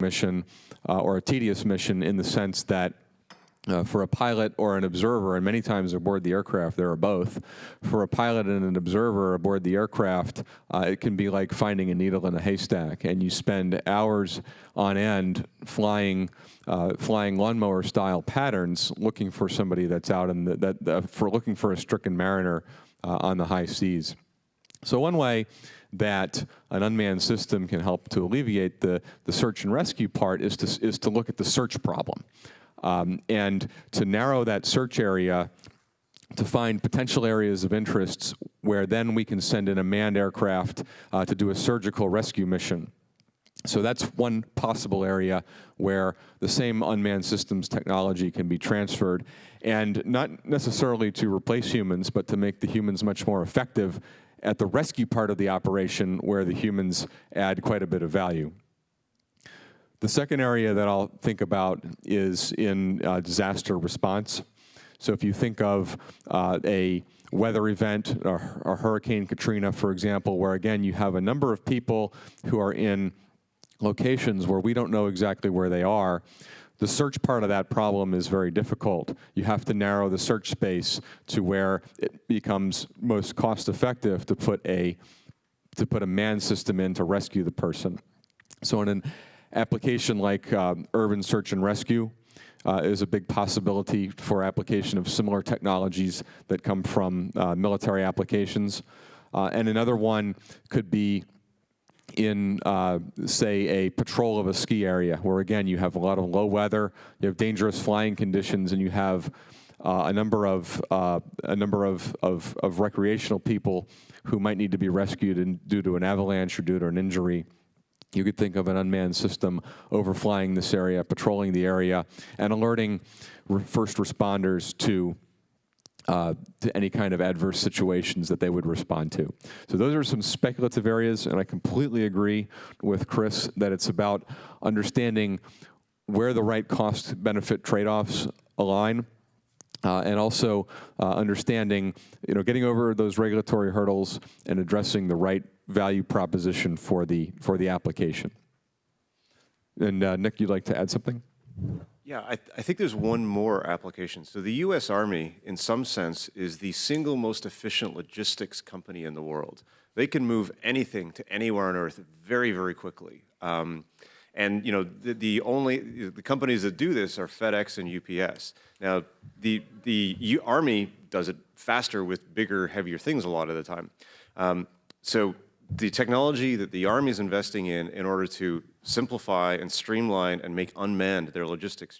mission or a tedious mission in the sense that for a pilot or an observer, and many times aboard the aircraft there are both, for a pilot and an observer aboard the aircraft, it can be like finding a needle in a haystack, and you spend hours on end flying lawnmower-style patterns looking for somebody that's out in looking for a stricken mariner on the high seas. So one way that an unmanned system can help to alleviate the search and rescue part is to look at the search problem. And to narrow that search area to find potential areas of interest where then we can send in a manned aircraft to do a surgical rescue mission. So that's one possible area where the same unmanned systems technology can be transferred, and not necessarily to replace humans, but to make the humans much more effective at the rescue part of the operation where the humans add quite a bit of value. The second area that I'll think about is in disaster response. So if you think of a weather event, or Hurricane Katrina, for example, where again you have a number of people who are in locations where we don't know exactly where they are, the search part of that problem is very difficult. You have to narrow the search space to where it becomes most cost-effective to put a manned system in to rescue the person. So in an application like urban search and rescue is a big possibility for application of similar technologies that come from military applications. And another one could be in, say, a patrol of a ski area, where again you have a lot of low weather, you have dangerous flying conditions, and you have a number of recreational people who might need to be rescued due to an avalanche or due to an injury. You could think of an unmanned system overflying this area, patrolling the area, and alerting first responders to any kind of adverse situations that they would respond to. So those are some speculative areas, and I completely agree with Chris that it's about understanding where the right cost-benefit trade-offs align, and also understanding, getting over those regulatory hurdles and addressing the right value proposition for the application. And Nick, you'd like to add something? Yeah, I think there's one more application. So the U.S. Army, in some sense, is the single most efficient logistics company in the world. They can move anything to anywhere on Earth very, very quickly. And the companies that do this are FedEx and UPS. Now, the Army does it faster with bigger, heavier things a lot of the time. So the technology that the Army is investing in order to simplify and streamline and make unmanned their logistics